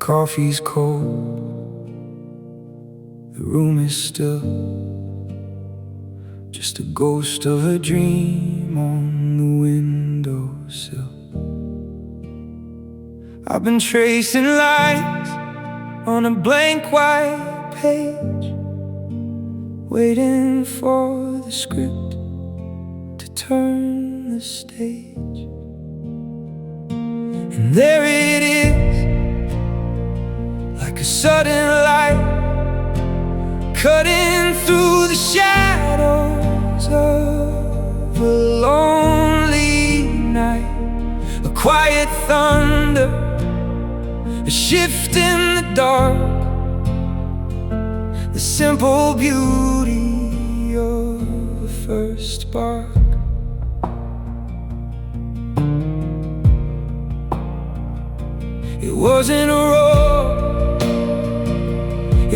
coffee's cold, the room is still, just a ghost of a dream on the windowsill. I've been tracing lines on a blank white page, waiting for the script to turn the stage. And there it is, like a sudden light, cutting through the shadows of a lonely night. A quiet thunder, a shift in the dark, the simple beauty of the first spark. It wasn't a roar,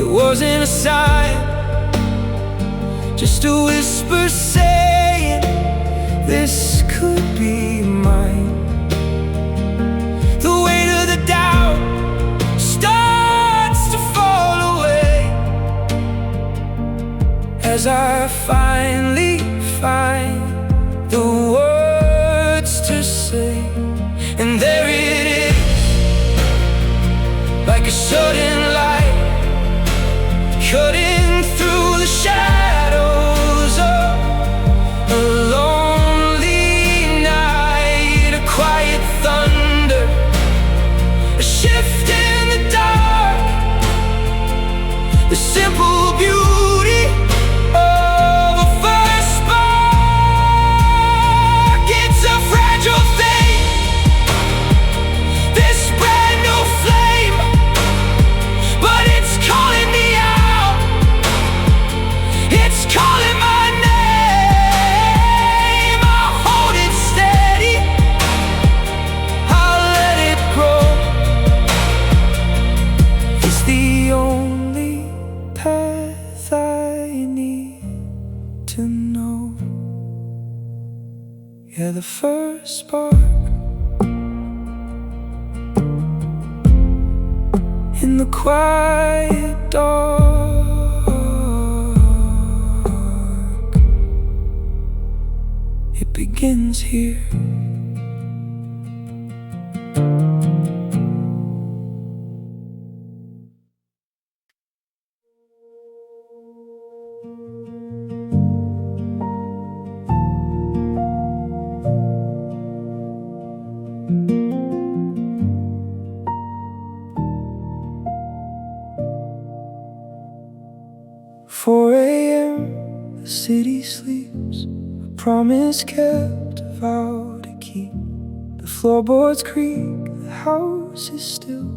it wasn't a sign, just a whisper saying, this could be mine. The weight of the doubt starts to fall away as I finally find the words to say. And there it is, like a sudden light, cutting through the shadows of a lonely night. A quiet thunder, a shift in the dark, the simple beauty of a first spark. It's a fragile thing, this brand new flame, but it's calling me out, it's calling my name. I'll hold it steady, I'll let it grow. It's the only path I need to know. Yeah, the first spark in the quiet dark, it begins here. "4 a.m. the city sleeps, a promise kept, a vow to keep. The floorboards creak, the house is still.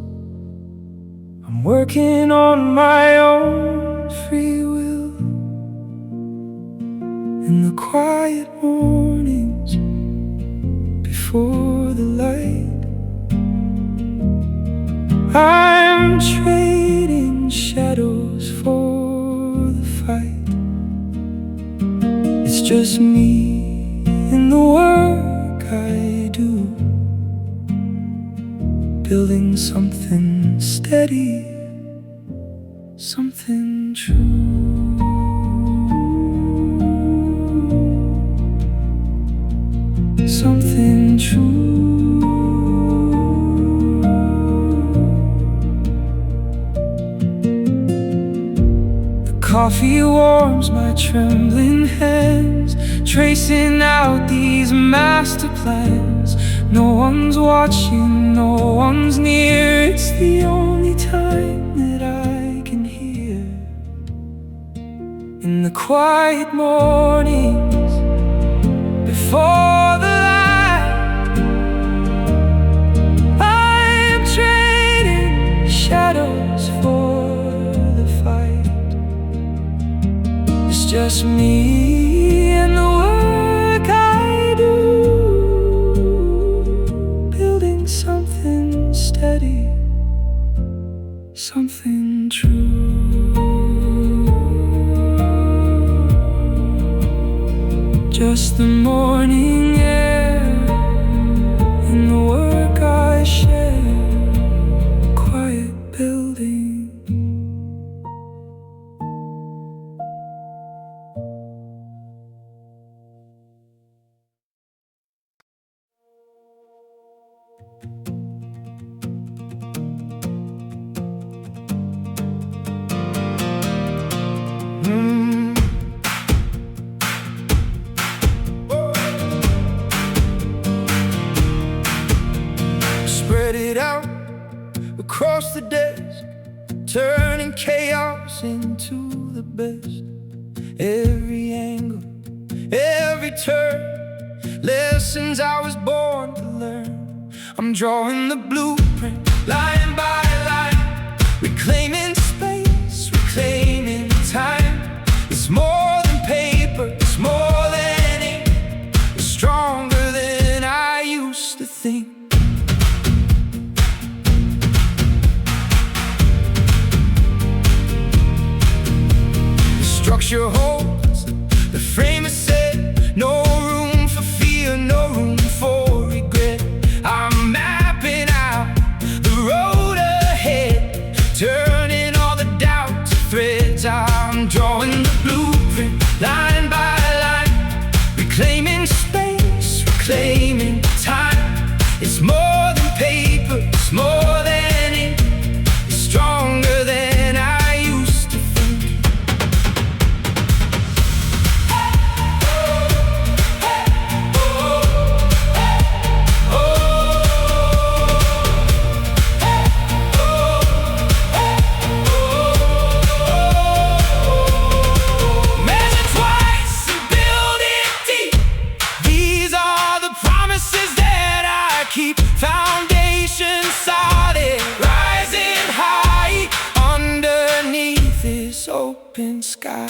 I'm working on my own free will. In the quiet mornings before the light, I'm trading shadows for the fight. It's just me and the work I do, building something steady, something true. Something true. Coffee warms my trembling hands, tracing out these master plans. No one's watching, no one's near. It's the only time that I can hear. In the quiet mornings before the light, I'm trading shadows for the fight. It's just me and the work I do, building something steady, something true. Just the morning air and the work I share, quiet chaos into the best. Every angle, every turn, lessons I was born to learn. I'm drawing the blueprint, line by line, reclaiming space, reclaiming time. It's more than paper, it's more than ink. It's stronger than I used to think. The structure holds, the frame is set. No room for fear, no room for regret. I'm mapping out the road ahead, turning all the doubt to threads. I'm drawing the blueprint, line by line, reclaiming space, reclaiming time. It's more than paper, it's more than ink. It's stronger than I used to think. Measure twice and build it deep. These are the promises that I keep. Foundation solid, rising high underneath this open sky.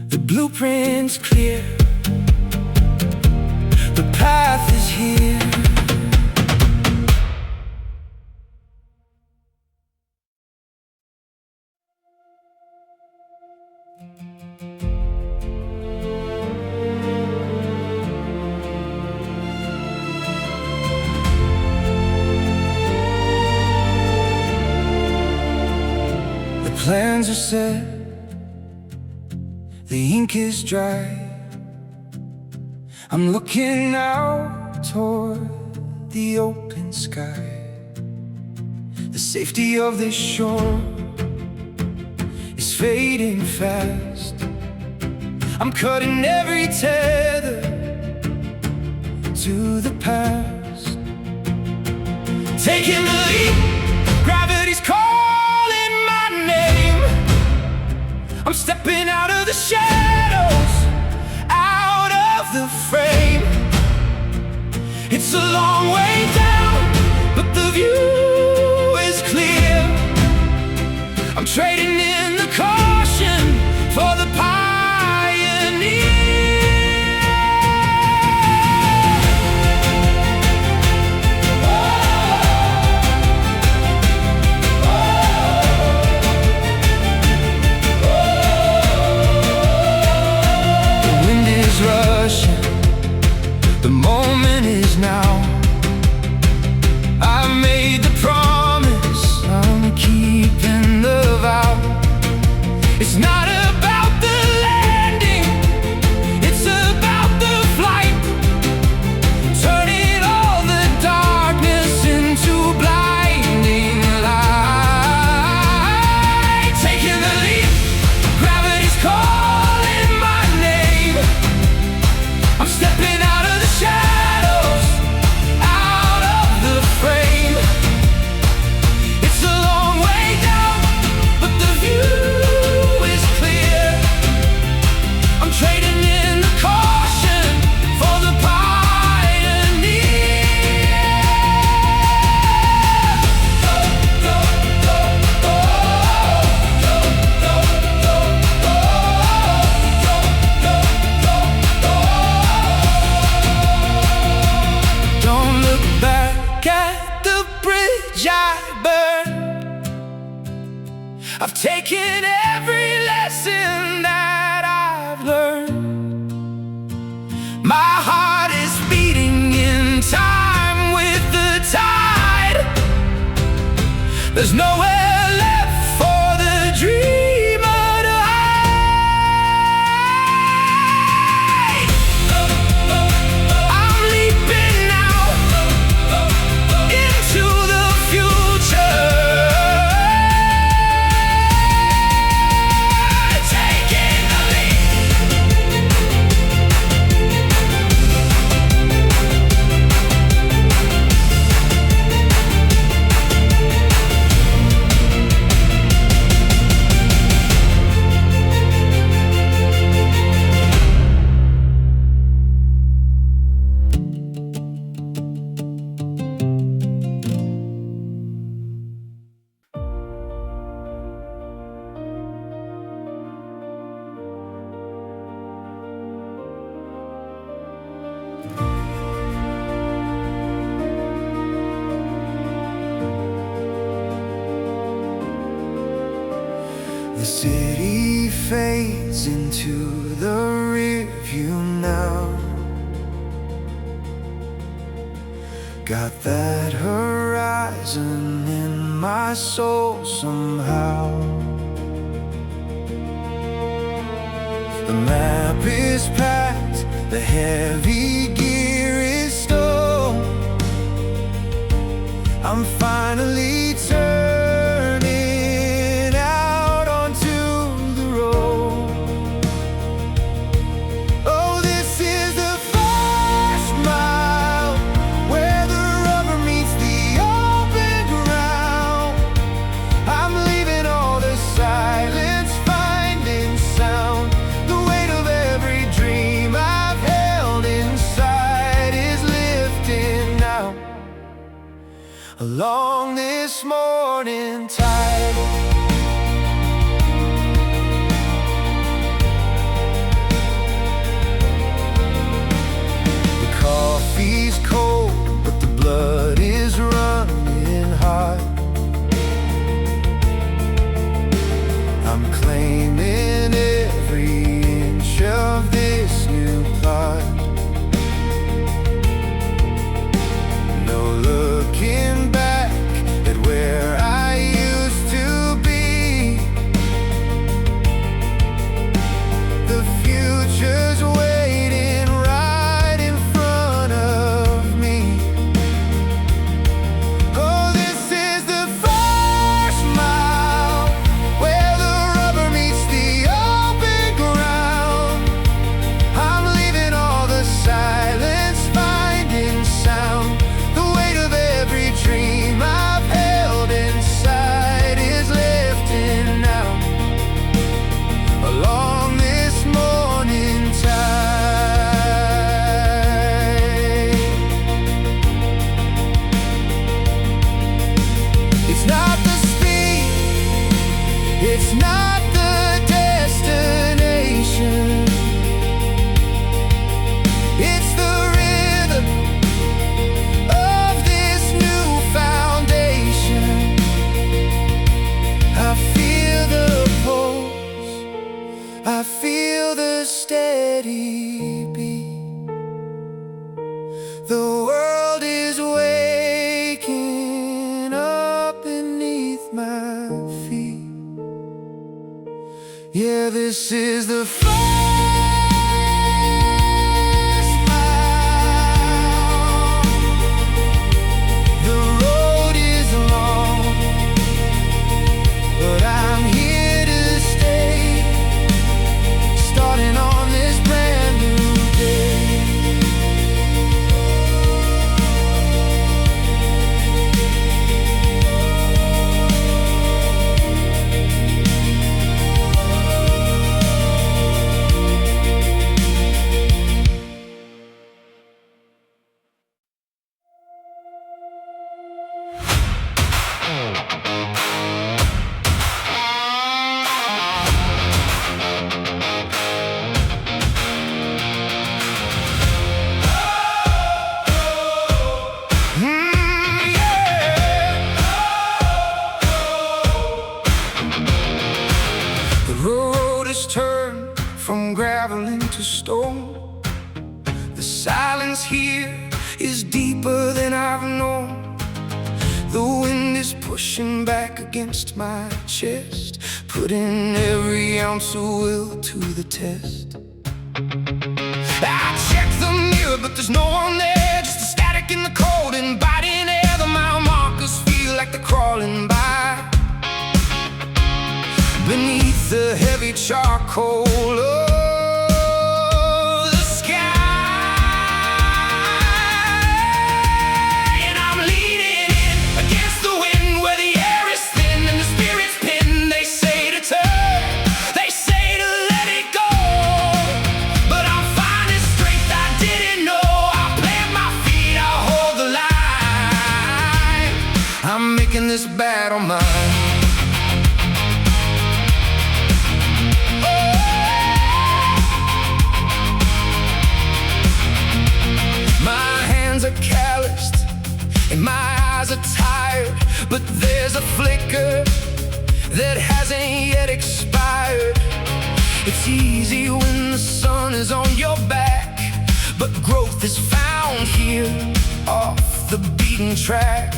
The blueprint's clear, the path is here. The plans are set, the ink is dry. I'm looking out toward the open sky. The safety of this shore is fading fast. I'm cutting every tether to the past. Taking the leap, gravity's calling my name. I'm stepping out of the shadows, out of the frame. It's a long way down, but the view is clear. I'm trading in the caution for the pioneer. The wind is rushing, the moment is now. I've made the promise, I'm keeping the vow. It's not about the landing, it's about the flight. Turning all the darkness into blinding light. Taking the leap, gravity's calling my name. I'm stepping out of the shadows, out of the frame. It's a long way down, but the view is clear. I'm trading in the caution for the pioneer. Don't look back at the bridge I burned. I've taken every lesson that I've learned. My heart is beating in time with the tide. There's nowhere left for the dreamer to hide. I'm leaping now into the future. Taking the leap. The city fades into the rear view now. Got that horizon in my soul somehow. The map is packed, the heavy gear is stowed. I'm finally turning out onto the road. Oh, this is the first mile where the rubber meets the open ground. I'm leaving all the silence, finding sound. The weight of every dream I've held inside is lifting now along this morning tide. The coffee's cold, but the blood is running hot. I'm claiming every inch of this new plot. No looking back at where I used to be. The future's waiting right in front of me. Oh, this is the first mile where the rubber meets the open ground. I'm leaving all the silence, finding sound. The weight of every dream I've held inside is lifting now along this morning tide. It's not the speed, it's not the destination. It's the rhythm of this new foundation. I feel the pulse, I feel the steady beat. The world is waking up beneath my feet. Yeah, this is the first mile. The road is long, but I'm here to stay, starting on this brand new day. The road has turned from gravel into stone. The silence here is deeper than I've known. The wind is pushing back against my chest, putting every ounce of will to the test. I check the mirror, but there's no one there, just the static in the cold and biting air. The mile markers feel like they're crawling by beneath the heavy charcoal of the sky. And I'm leaning in against the wind where the air is thin and the spirit's pinned. They say to turn, they say to let it go, but I'm finding strength I didn't know. I plant my feet, I hold the line. I'm making this battle mine. Are calloused and my eyes are tired, but there's a flicker that hasn't yet expired. It's easy when the sun is on your back, but growth is found here off the beaten track.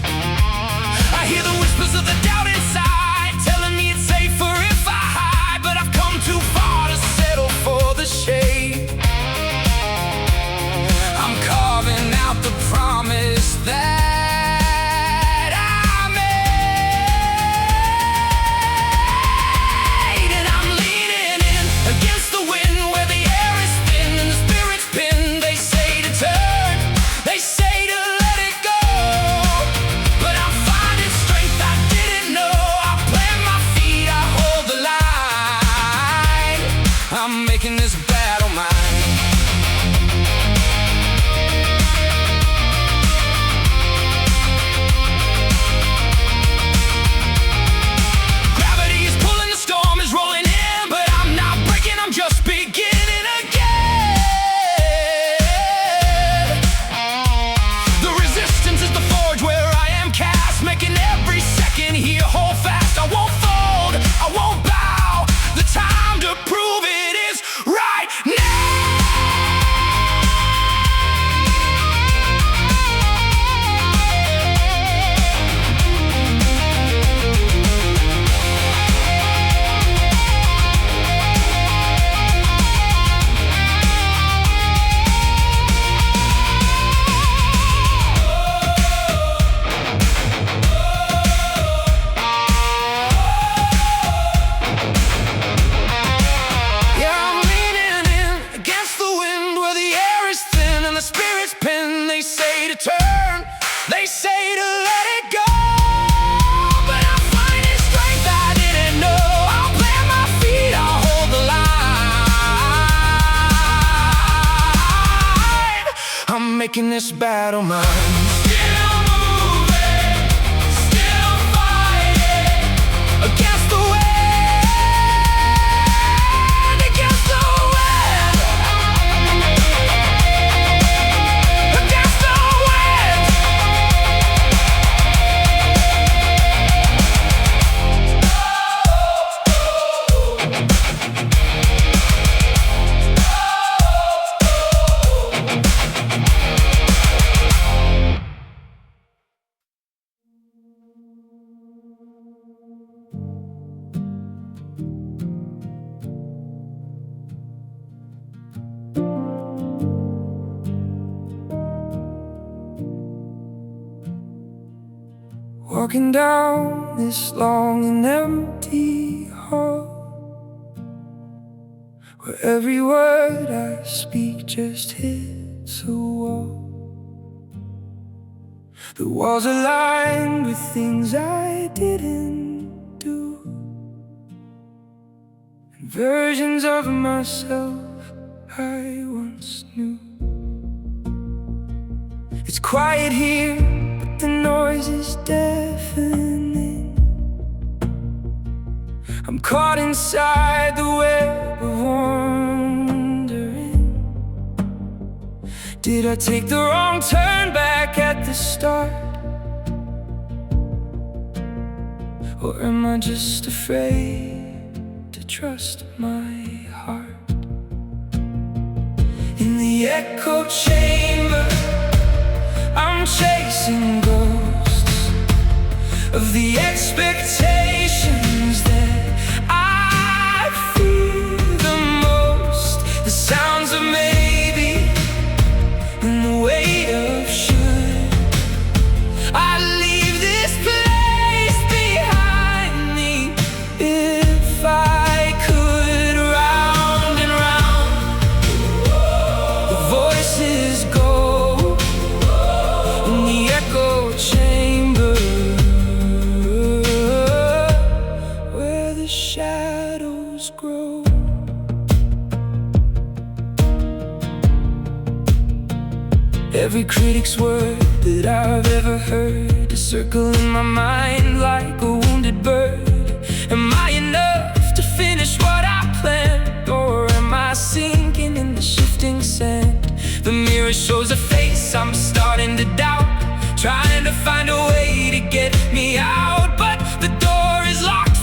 I hear the whispers of the doubt inside, telling me it's safer if I hide, but I've come too far to settle for the shade. I'm carving out the promise that I'm making this battle mine. Gravity is pulling, the storm is rolling in, but I'm not breaking, I'm just beginning again. The resistance is the forge where I am cast, making every second here hold fast. I won't fold, I won't bow. The time to prove it right now. They say to turn, they say to let it go, but I'm finding strength I didn't know. I'll plant my feet, I'll hold the line. I'm making this battle mine. Still moving, still fighting against the wind. Walking down this long and empty hall, where every word I speak just hits a wall. The walls are lined with things I didn't do, and versions of myself I once knew. It's quiet here, but the noise is deafening. I'm caught inside the web of wandering. Did I take the wrong turn back at the start? Or am I just afraid to trust my heart? In the echo chamber, I'm chasing ghosts of the expectations that I fear the most. The sounds of maybe and the weight of should. I leave this place behind me if I could. Round and round the voices go in the echo chamber, where the shadows grow. Every critic's word that I've ever heard is circling my mind like a wounded bird. Am I enough to finish what I planned, or am I sinking in the shifting sand? The mirror shows a face I'm starting to doubt, trying to find a way to get me out, but the door is locked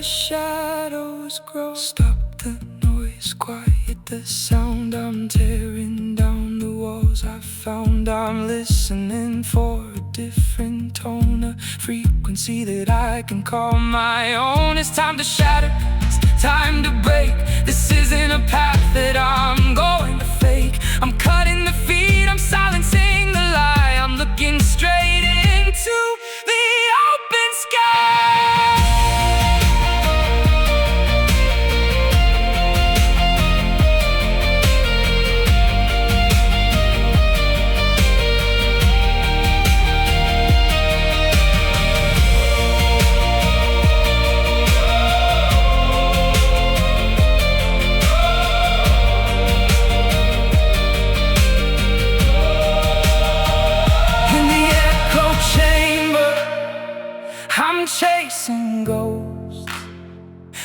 shadows grow. Stop the noise, quiet the sound. I'm tearing down the walls I found. I'm listening for a different tone, a frequency that I can call my own. It's time to shatter, it's time to break. This isn't a path that I'm going to fake. I'm cutting the feed, I'm silencing the lie. I'm looking straight into the open sky. I'm chasing ghosts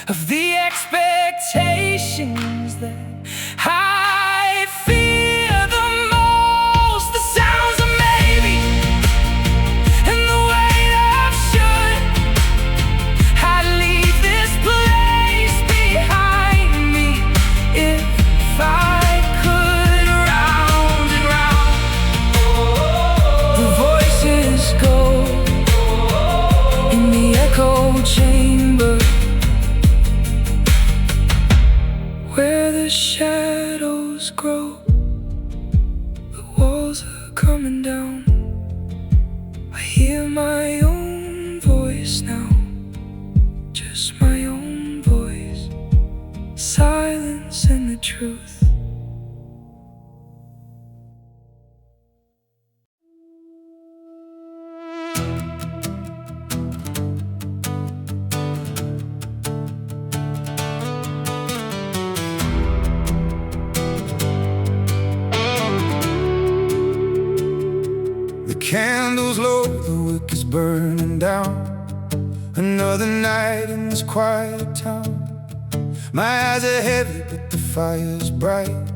of the expectations that I fear the most. The sounds of maybe and the weight of should. I'd leave this place behind me if I could. Round and round the voices go in the echo chamber, where the shadows grow. The walls are coming down. I hear my own voice now, just my own voice. Silence and the truth. Candles low, the wick is burning down. Another night in this quiet town. My eyes are heavy, but the fire's bright,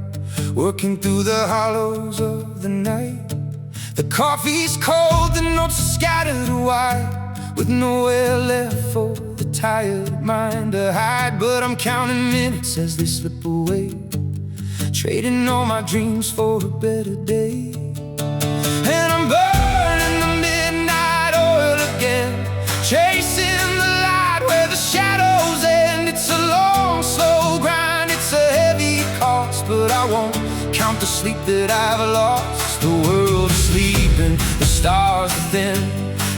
working through the hollows of the night. The coffee's cold, the notes are scattered wide, with nowhere left for the tired mind to hide. But I'm counting minutes as they slip away, trading all my dreams for a better day. And I'm burning the midnight oil again, chasing the light where the shadows end. It's a long, slow grind, it's a heavy cost, but I won't count the sleep that I've lost. The world is sleeping, the stars are thin,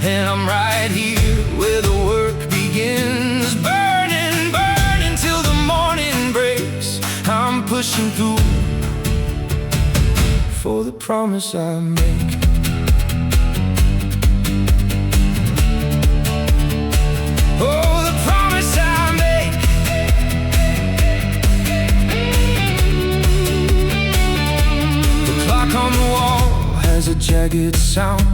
and I'm right here where the work begins. Burning, burning till the morning breaks. I'm pushing through for the promise I make. Oh, the promise I make. The clock on the wall has a jagged sound.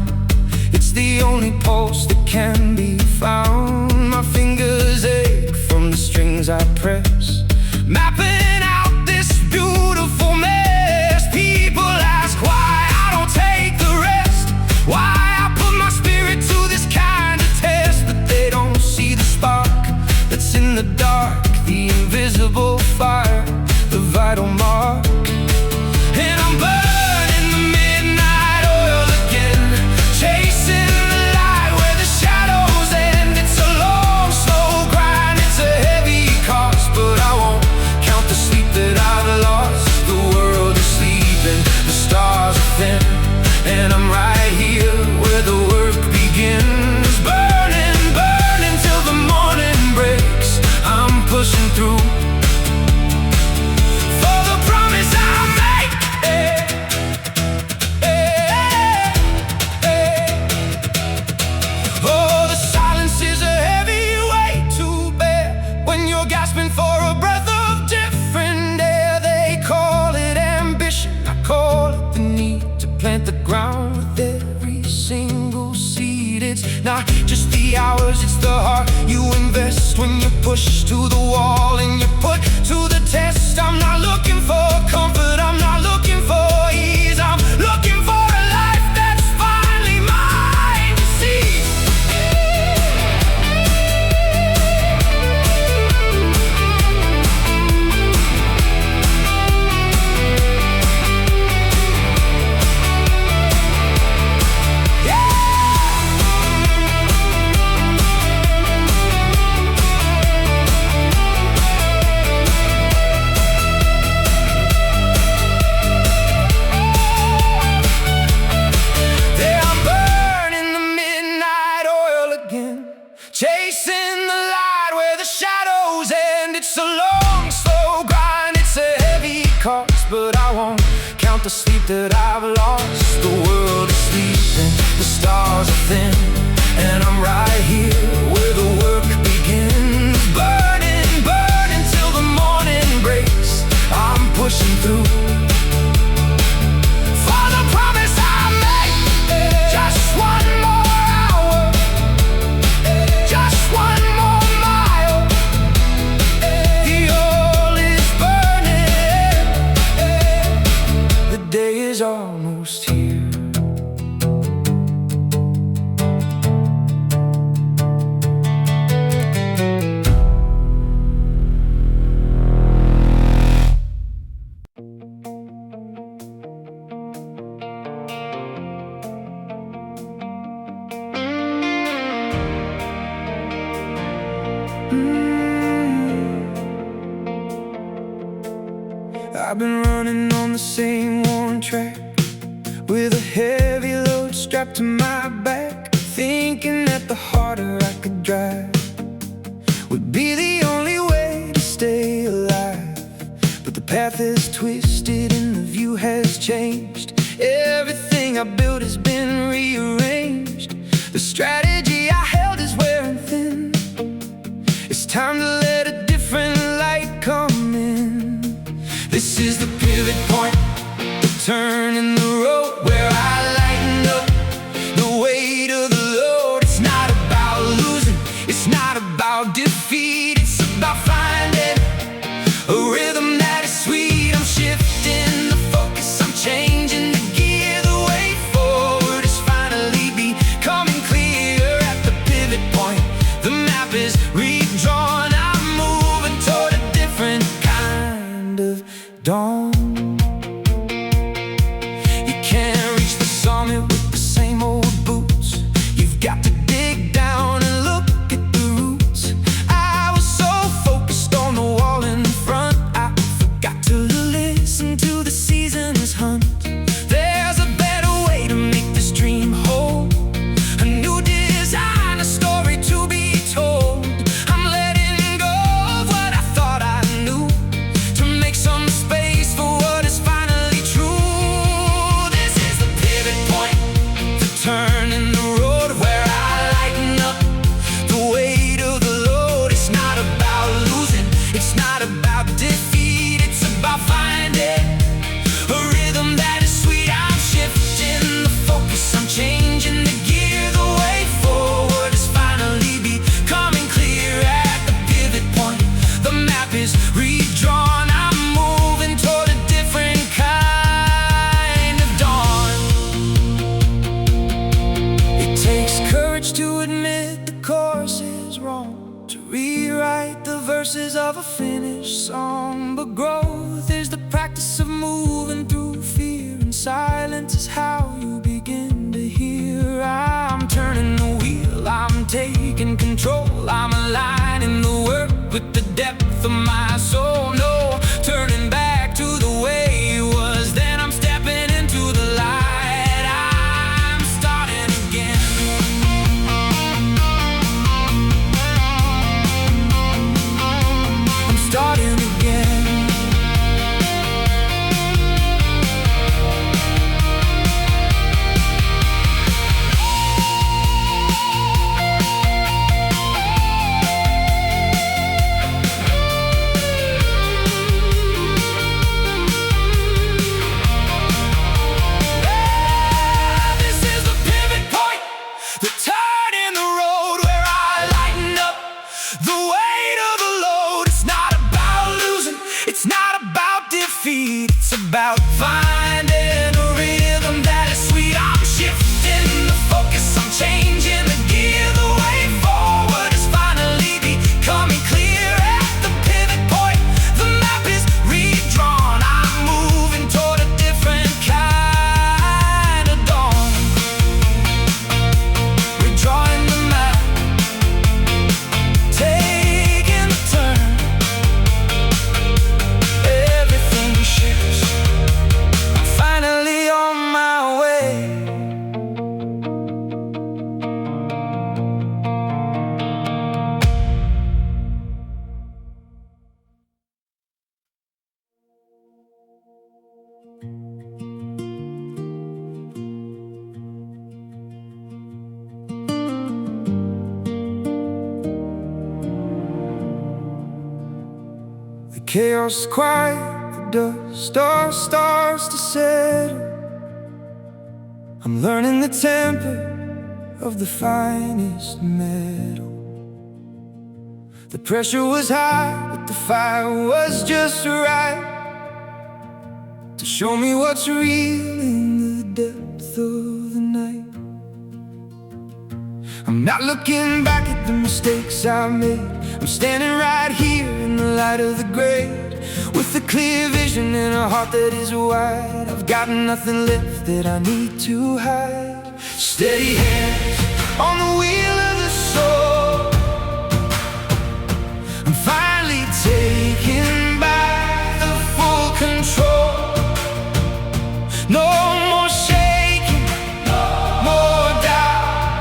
It's the only pulse that can be found. My fingers ache from the strings I press, mapping out this beautiful mess. People ask why I don't take the rest, why I put my spirit to this kind of test. But they don't see the spark that's in the dark, the invisible fire, the vital mark. And I'm burning the midnight oil again, chasing the light where the shadows end. It's a long, slow grind, it's a heavy cost, but I won't count the sleep that I've lost. The world is sleeping, the stars are thin, and I'm right here where the work begins. Burning, burning till the morning breaks. I'm pushing through for the promise I make. Oh, the silence is a heavy weight to bear when you're gasping for a breath of different air. They call it ambition, I call it the need to plant the ground with every single seed. It's not just the hours, it's the heart you invest when you push to the wall and you put to the test. I'm not looking for comfort, I'm not looking for ease, I'm looking for a life that's finally mine to see. It's a long, slow grind, it's a heavy cost, but I won't count the sleep that I've lost. The world is sleeping, the stars are thin, and I'm right here where the work begins. Burning, burning till the morning breaks. I'm pushing through for the promise I made. Just one more hour, just one more mile. The oil is burning, the day is almost here. I've been running on the same worn track, with a heavy load strapped to my back, thinking that the harder I could drive would be the only way to stay alive. But the path is twisted and the view has changed. Everything I built has been rearranged. The strategy I held is wearing thin. It's time to let a different light come in. This is the pivot point, the turn in the road where I lighten up the weight of the load. It's not about losing, it's not about defeat. It's about finding a rhythm that is sweet. I'm shifting the focus, I'm changing the gear. The way forward is finally becoming clear. At the pivot point, the map is redrawn. I'm moving toward a different kind of dawn. You can't reach the summit with the same old boots. You've got to dig down and look at the roots. I was so focused on the wall in front, I forgot to listen to the seasons hunt. There's a better way to make this dream whole, a new design, a story to be told. I'm letting go of what I thought I knew, to make some space for what is finally true. This is the pivot point, the turn in the road where I lighten up the weight of the load. It's not about losing, it's not about defeat. It's about finding a rhythm that is sweet. I'm shifting the focus, I'm changing the gear. The way forward is finally becoming clear. At the pivot point, the map is redrawn. I'm moving toward a different kind of dawn. It takes courage to admit the course is wrong, to rewrite the verses of a finished song. But growth is the practice of moving through fear, and silence is how you begin to hear. I'm turning the wheel, I'm taking control. I'm aligning the work with the depth of my soul. No turning back to the way it was then. I'm stepping into the light, I'm starting again. I'm starting again. chaos is quiet, the dust starts to settle. I'm learning the temper of the finest metal. The pressure was high, but the fire was just right to show me what's real in the depth of the night. I'm not looking back at the mistakes I made. I'm standing right here in the light of the grave, with a clear vision and a heart that is wide. I've got nothing left that I need to hide. Steady hands on the wheel of the soul. I'm finally taking back the full control. No more shaking, no more doubt.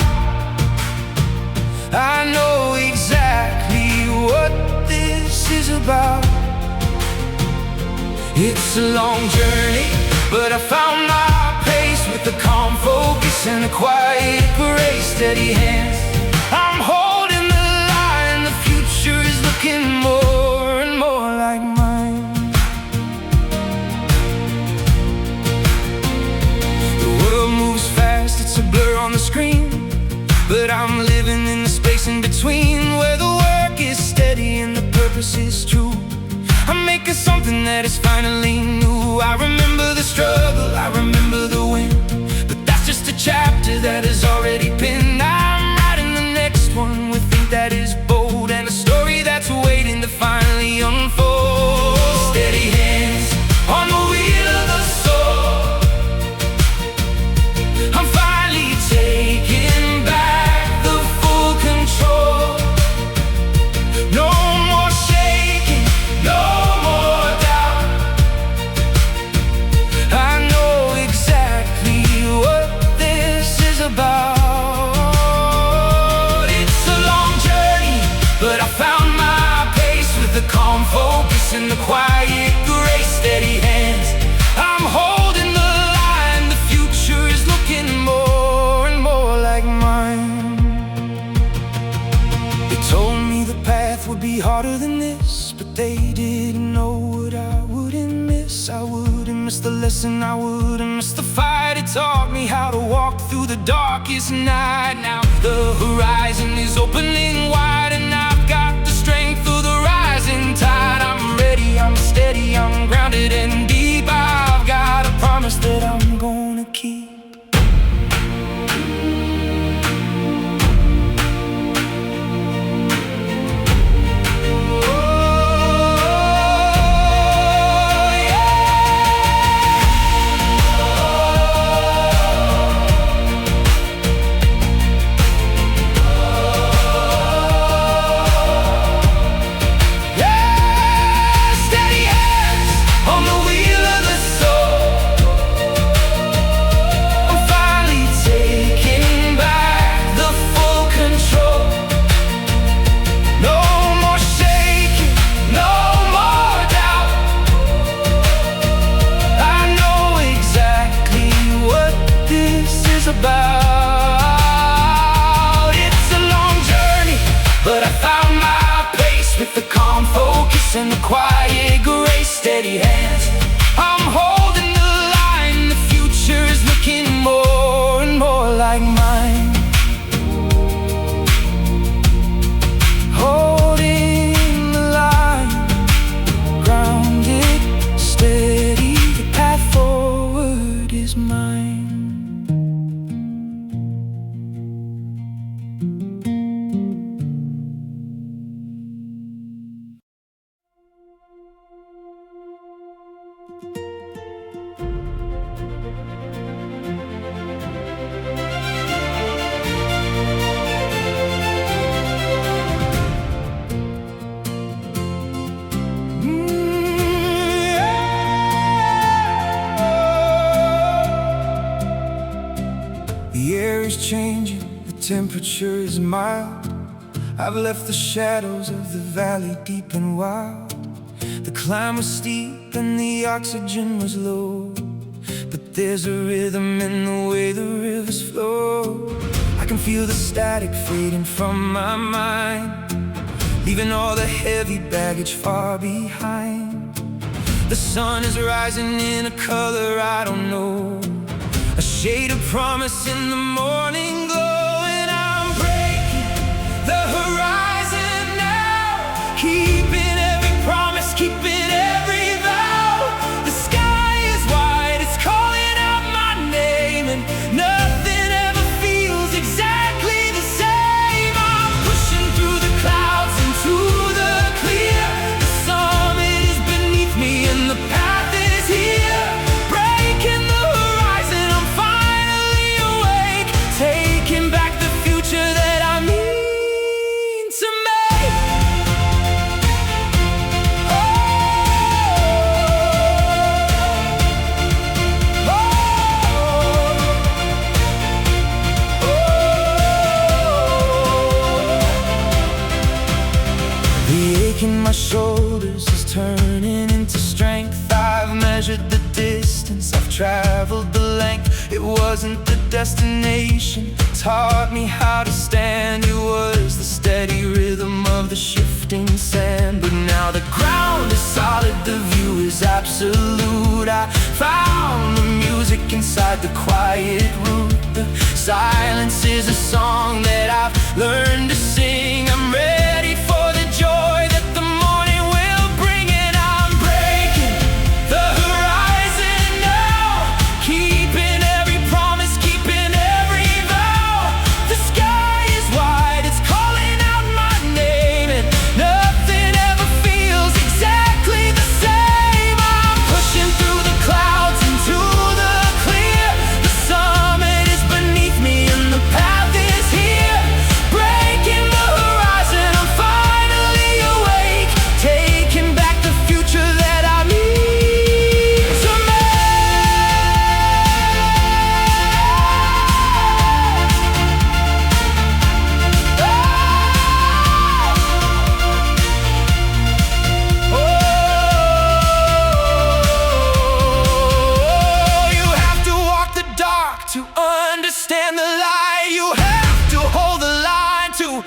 I know exactly what this is about. It's a long journey, but I found my pace, with a calm focus and a quiet grace. Steady hands, I'm holding the line. The future is looking more and more like mine. The world moves fast, it's a blur on the screen, but I'm living in the space in between, where the work is steady and the purpose is true. I'm making something that is finally new. I remember the struggle, I remember the win, but that's just a chapter that has already been. I'm writing the next one with ink that is bold, and a story that's waiting to finally unfold. Steady hands on the wheel of the soul. I'm finally taking back the full control. No more shaking, no more doubt. I know exactly what this is about. It's a long journey, but I found my pace, with a calm focus and the quiet grace. Steady hands, I'm holding the line. The future is looking more and more like mine. They told me the path would be harder than this, but they didn't know what I wouldn't miss. I wouldn't miss the lesson, I wouldn't miss the fight. It taught me how to walk through the darkest night. Now the horizon is opening wide, and I've got the strength of the rising tide. I'm ready, I'm steady, I'm grounded and deep. I've got a promise that I'm gonna keep. About. It's a long journey, but I found my pace, with the calm focus and the quiet grace. Steady hands, I'm holding the line. The future is looking more and more like mine. Holding the line, grounded, steady. The path forward is mine. The air is changing, the temperature is mild. I've left the shadows of the valley deep and wild. The climb was steep and the oxygen was low, but there's a rhythm in the way the rivers flow. I can feel the static fading from my mind. leaving all the heavy baggage far behind. The sun is rising in a color I don't know, a shade of promise in the morning glow. And I'm breaking the horizon now, keeping every promise, keeping every vow. The sky is wide, it's calling out my name, and nothing ever feels exactly the same. I'm pushing through the clouds into the clear. The summit is beneath me and the path is here. Breaking the horizon, I'm finally awake, taking back the future that I mean to make. The ache in my shoulders is turning into strength. I've measured the distance, I've traveled the length. It wasn't the destination, taught me how to stand. It was the steady rhythm of the shifting sand. But now the ground is solid, the view is absolute. I found the music inside the quiet root. The silence is a song that I've learned to sing. I'm ready for the joy that the morning will bring. And I'm breaking the horizon now, keeping every promise, keeping every vow. The sky is wide, it's calling out my name, and nothing ever feels exactly the same. I'm pushing through the clouds into the clear. The summit is beneath me and the path is here. Breaking the horizon, I'm finally awake, taking back the future that I need to Oh, you have to walk the dark to understand the light. You have to hold the line to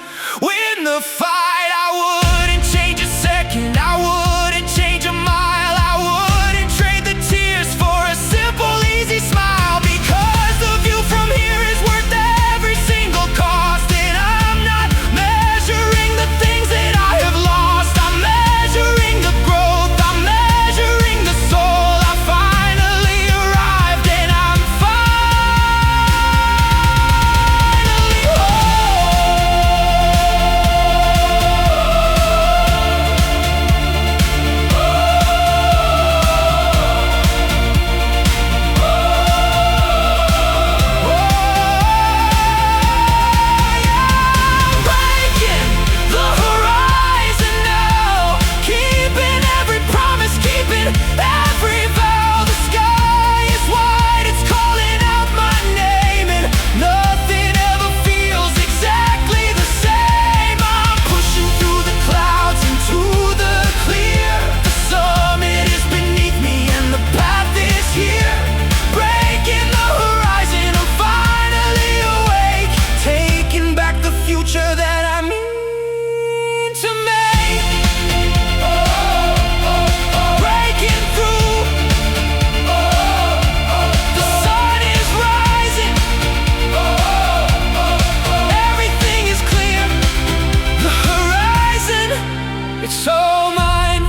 win the fight. I wouldn't change a second, I wouldn't change a mile. I wouldn't trade the tears for a simple, easy smile. Because the view from here is worth every single cost. And I'm not measuring the things that I have lost, I'm measuring the growth, I'm measuring the soul. I finally arrived and I'm finally breaking the horizon now, keeping every promise, keeping every vow. The sky is wide, it's calling out my name, and nothing ever feels exactly the same. I'm pushing through the clouds into the clear. The summit is beneath me and the path is here. Breaking the horizon, I'm finally awake, taking back the future that I mean to make. Breaking through, the sun is rising, everything is clear. The horizon, it's all mine.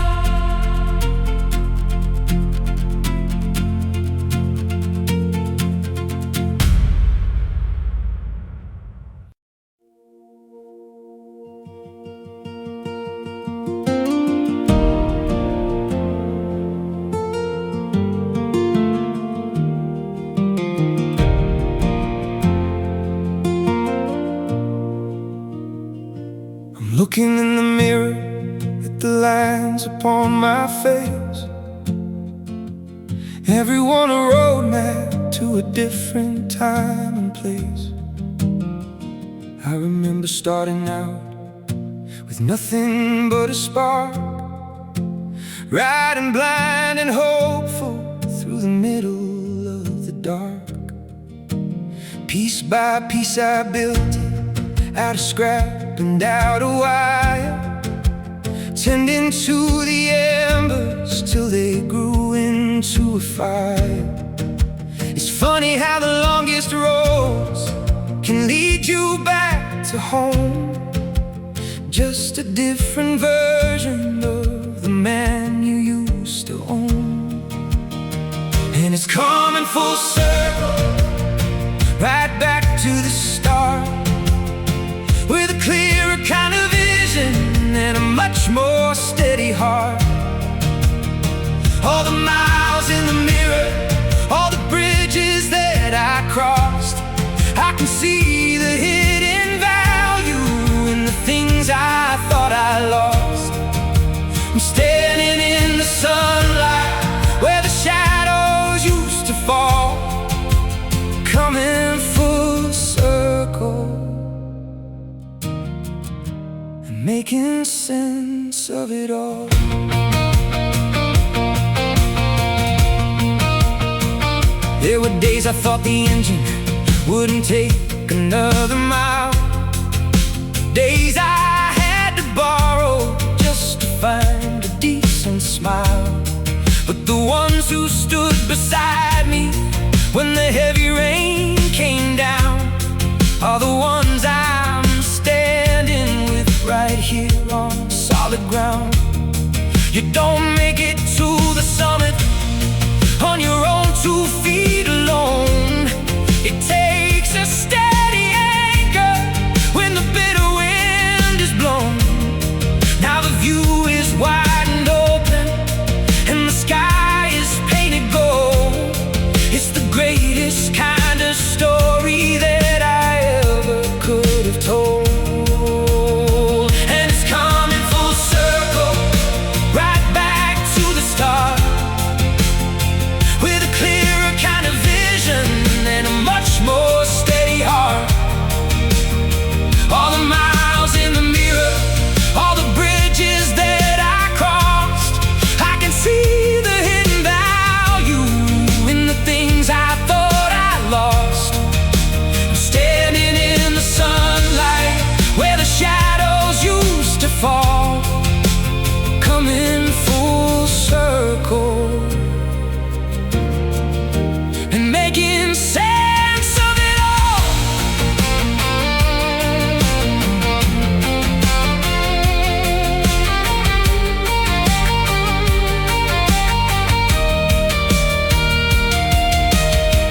I'm looking in the mirror at the lines upon my face. Everyone a roadmap to a different time and place. I remember starting out with nothing but a spark, riding blind and hopeful through the middle of the dark. Piece by piece I built it, out of scrap and out of wire. tending to the embers till they grew into a fire. It's funny how the longest roads can lead you back to home, just a different version of the man you used to own. And it's coming full circle, right back to the start, with a clearer kind of vision and a much more steady heart. All the miles in the mirror, all the bridges that I crossed, I can see the hidden value in the things I thought I lost. I'm standing in the sunlight where the shadows used to fall, coming full circle and making sense of it all. There were days I thought the engine wouldn't take another mile, days I had to borrow just to find a decent smile. But the ones who stood beside me when the heavy rain came down are the ones I'm standing with right here on solid ground. You don't make it to the summit on your own 2 feet alone. It takes a steady anchor when the bitter wind is blown. Now the view is wide and open and the sky is painted gold. It's the greatest kind of story that I ever could have told. And it's coming full circle, right back to the start, with a clearer kind of vision and a much more steady heart. All the miles in the mirror, all the bridges that I crossed, I can see the hidden value in the things I thought I lost. I'm standing in the sunlight where the shadows used to fall, coming full circle and making sense of it all.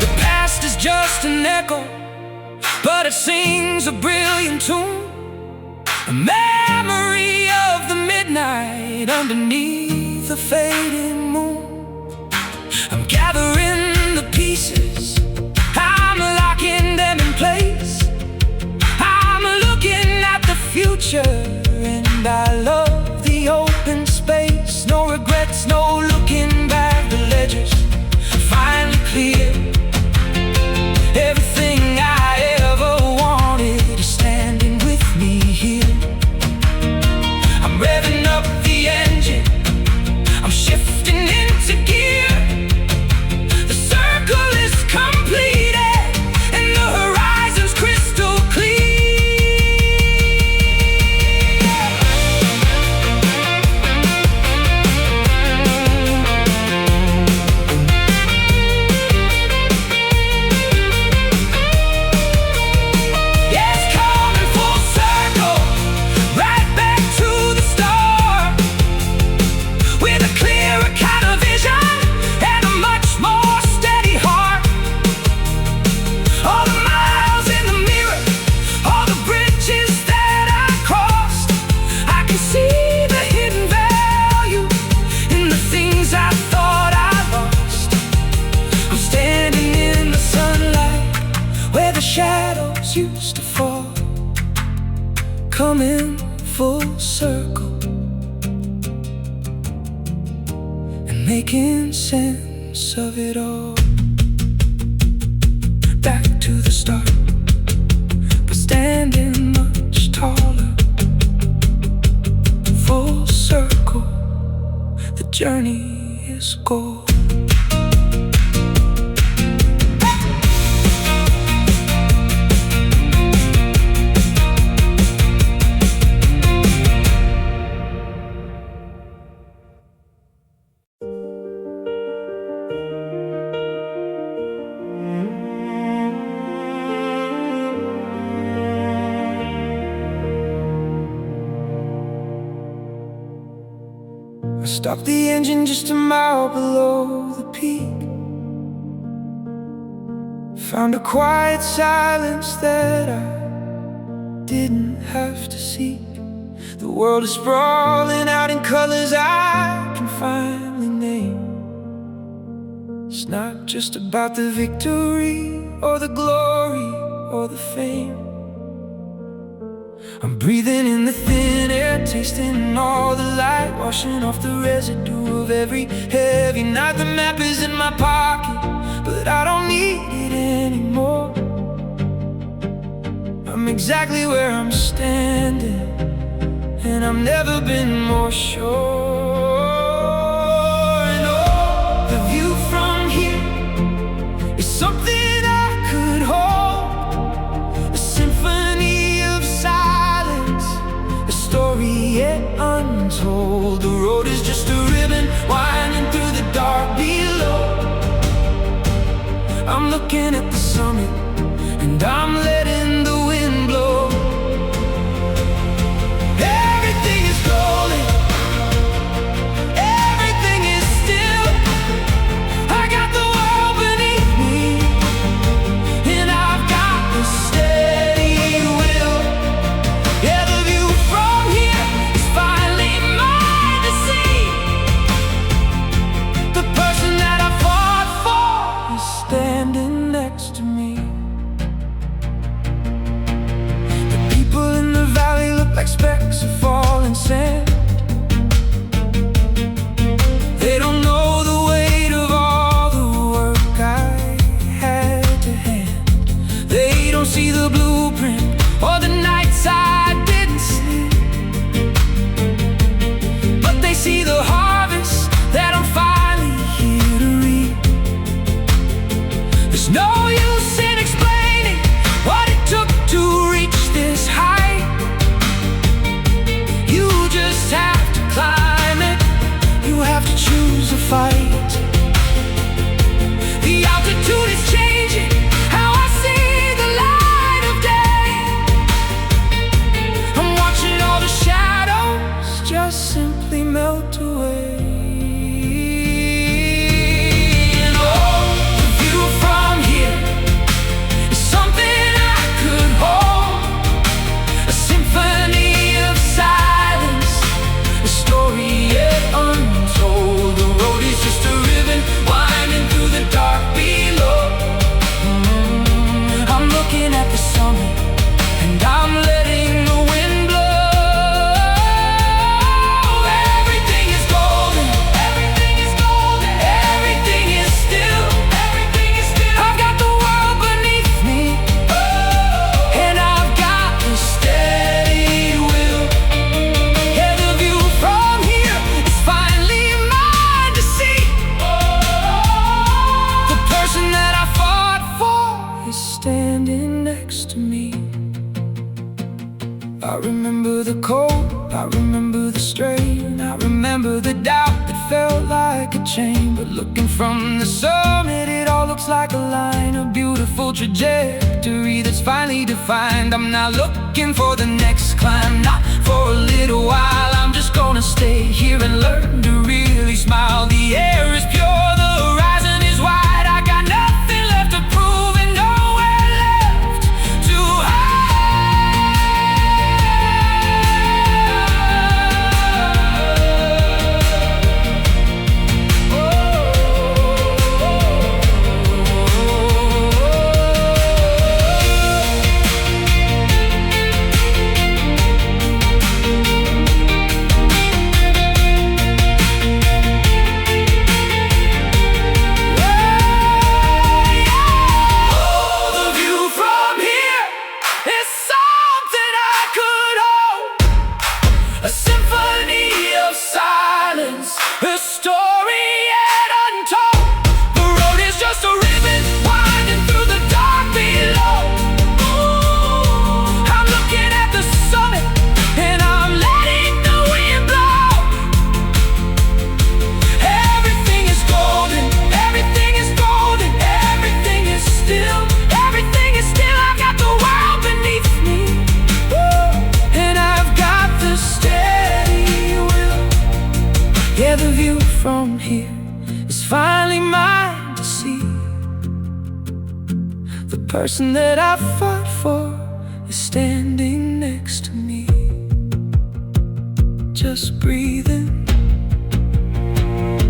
The past is just an echo, but it sings a brilliant tune, a memory of the midnight underneath the fading moon. I'm gathering the pieces, I'm locking them in place. I'm looking at the future and I love the open space. No regrets, no looking back, the ledger's finally clear. Everything I ever wanted is standing with me here. I'm revving up the engine, I'm shifting into gear. The circle is completed and the horizon's crystal clear. Yes, coming full circle, right back to the start, with a clearer kind of vision and a much more steady heart. All the miles in the mirror, all the bridges that I crossed, I can see the hidden value in the things I thought I lost. I'm standing in the sunlight where the shadows used to fall, coming full circle and making sense of it all. Back to the start, but standing much taller. Full circle, the journey is gold. I stopped the engine just a mile below the peak. Found a quiet silence that I didn't have to seek. The world is sprawling out in colors I can finally name. It's not just about the victory or the glory or the fame. I'm breathing in the thin air, tasting all the light, washing off the residue of every heavy night. The map is in my pocket, but I don't need it anymore. I'm exactly where I'm standing, and I've never been more sure. And oh, the view from here is something I could hold, a symphony of silence, a story yet untold. The road is just a ribbon winding through the dark below. I'm looking at the summit, and I'm letting the wind blow. Everything is golden, everything is still. I got the world beneath me, and I've got the steady will. Yeah, the view from here is finally mine to see. The person that I fought for is standing next to me. The people in the valley look like specks of falling sand. They don't know the weight of all the work I had to hand. They don't see the blueprint or the nights I didn't sleep, but they see the harvest that I'm finally here to reap. There's no use in explaining what it took to reach this height. You just have to climb it, you have to choose a fight. The altitude is changing how I see the light of day. I'm watching all the shadows just simply melt away. And oh, the view from here is something I could hold, a symphony of silence, a story yet untold. The road is just a ribbon winding through the dark below. I'm looking at the summit, and I'm letting the wind blow. Everything is golden, everything is golden, everything is still, everything is still. I've got the world beneath me, and I've got the steady will. Yeah, the view from here is finally mine to see. The person that I fought for is standing next to me. I remember the cold, I remember the strain, I remember the doubt that felt like a chain. But looking from the summit, it all looks like a line, a beautiful trajectory that's finally defined. I'm not looking for the next climb, not for a little while. I'm just gonna stay here and learn to really smile. The air is pure, the horizon is wide. I got nothing left to prove and nowhere left to hide. Yeah, the view from here is finally mine to see. The person that I fought for is standing next to me, just breathing.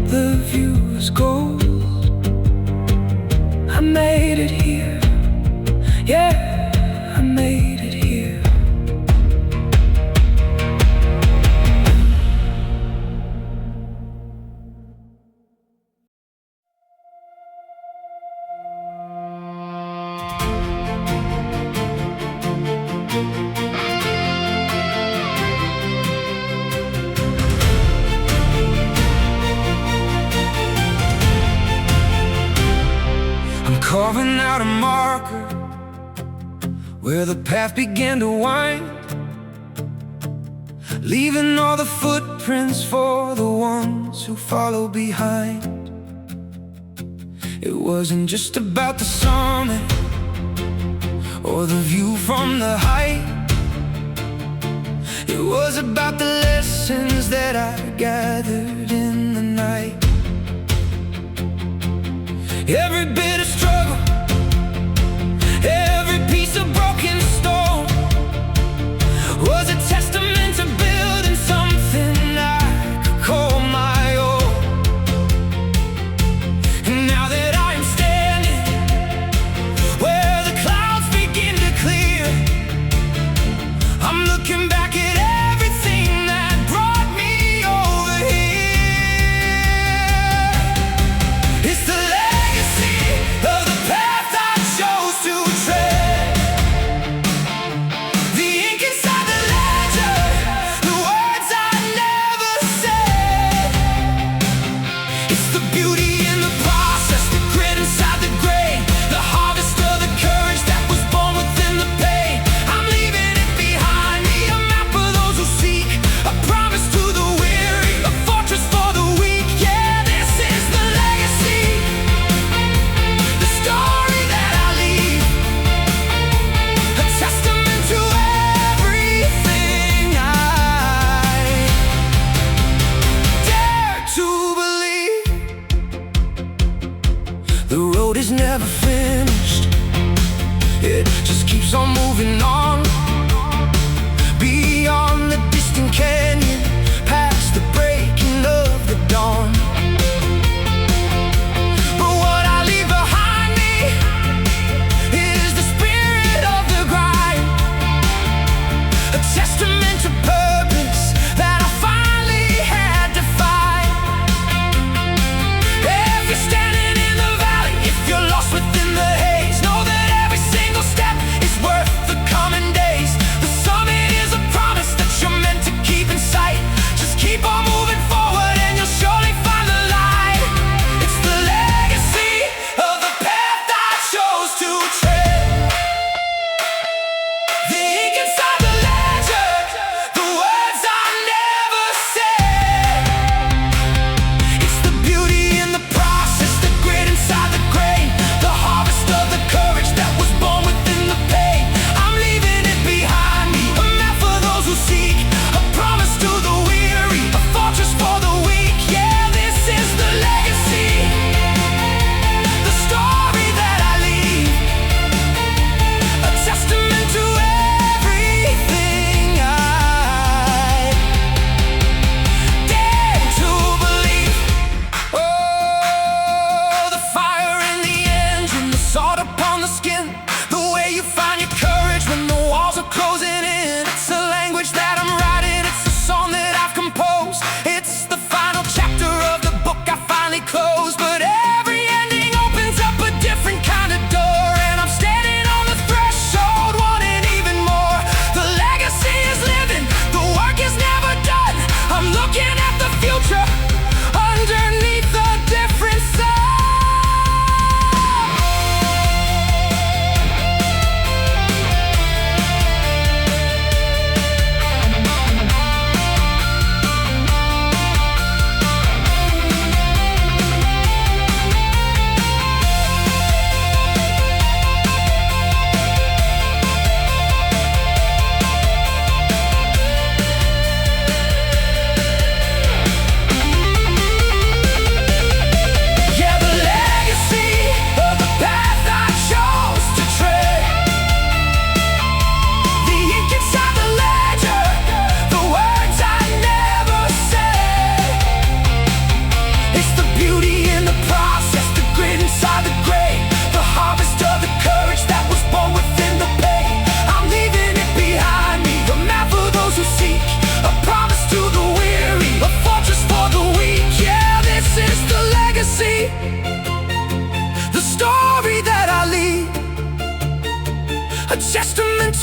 The view is gold. I made it here. Yeah, I made it here. Carving out a marker where the path began to wind, leaving all the footprints for the ones who follow behind. It wasn't just about the summit or the view from the height. It was about the lessons that I gathered in the night. Every bit of struggle, every piece of broken stone was a testament to building something I could call my own. And now that I am standing where the clouds begin to clear, I'm looking back at everything that brought me over here. It's the of the path I chose to tread, the ink inside the ledger, the words I never said. It's the beauty in the process, the grit inside the grain, the harvest of the courage that was born within the pain. I'm leaving it behind me, a map for those who seek, a promise to the weary, a fortress for the weak. Yeah, this is the legacy, the story that I leave, a testament to everything I dare to believe. The road is never finished, it just keeps on moving on, beyond the distant canyon, past the breaking of the dawn. But what I leave behind me is the spirit of the grind, a testament to purpose that I finally had to find. If you're standing in the valley, if you're lost within the haze, know that every single step is worth the coming days. The summit is a promise that you're meant to keep in sight.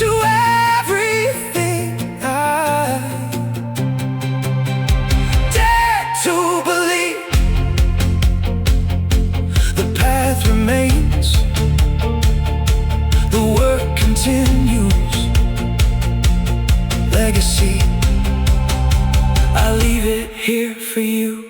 to everything I dare to believe. The path remains, the work continues. Legacy, I leave it here for you.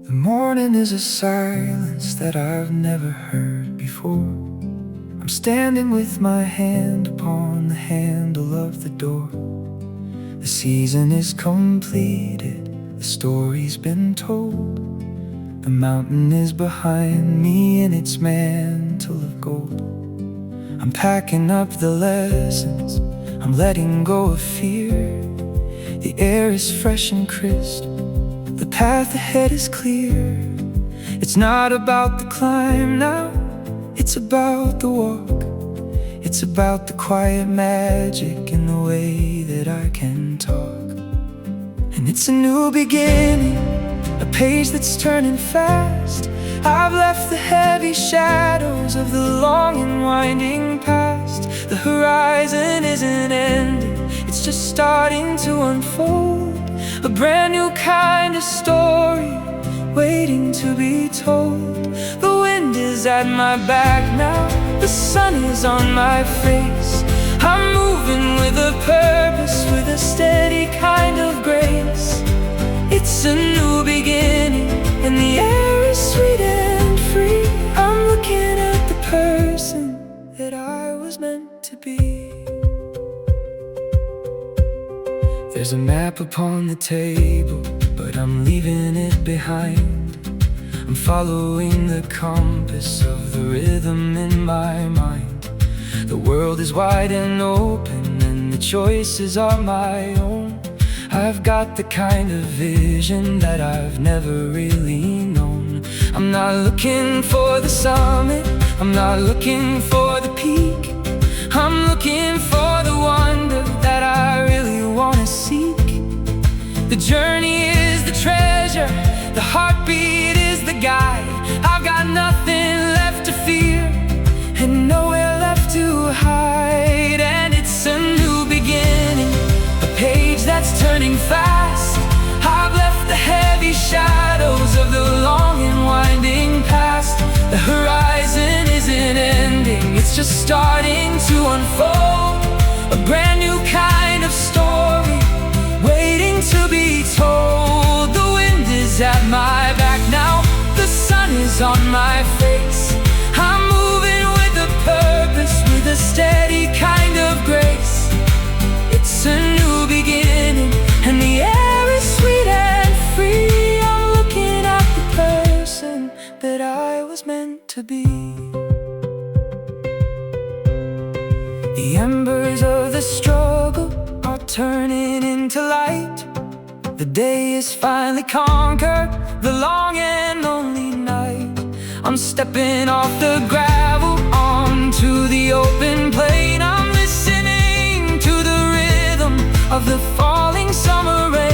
The morning is a silence that I've never heard before. I'm standing with my hand upon the handle of the door. The season is completed, the story's been told. The mountain is behind me in its mantle of gold. I'm packing up the lessons, I'm letting go of fear. The air is fresh and crisp, the path ahead is clear. It's not about the climb now, it's about the walk. It's about the quiet magic in the way that I can talk. And it's a new beginning, a page that's turning fast. I've left the heavy shadows of the long and winding past. The horizon isn't ending, it's just starting to unfold. A brand new kind of story, waiting to be told. The wind is at my back now, the sun is on my face. I'm moving with a purpose, with a steady kind of grace. It's a new beginning, and the air is sweet and free. I'm looking at the person that I was meant to be. There's a map upon the table, but I'm leaving it behind. I'm following the compass of the rhythm in my mind. The world is wide and open, and the choices are my own. I've got the kind of vision that I've never really known. I'm not looking for the summit, I'm not looking for the peak. I'm looking for the wonder that I really wanna seek. The journey is the treasure, the heartbeat is the guide. I've got nothing left to fear, and nowhere left to hide. And it's a new beginning, a page that's turning fast. I've left the heavy shadows of the long and winding past. The horizon isn't ending, it's just starting to unfold. A brand new kind of story, waiting to be told. The wind is at my back now, the sun is on my face. I'm moving with a purpose, with a steady kind of grace. It's a new beginning, and the air is sweet and free. I'm looking at the person that I was meant to be. The embers of the struggle are turning into light. The day is finally conquered, the long and lonely night. I'm stepping off the gravel onto the open plain. I'm listening to the rhythm of the falling summer rain.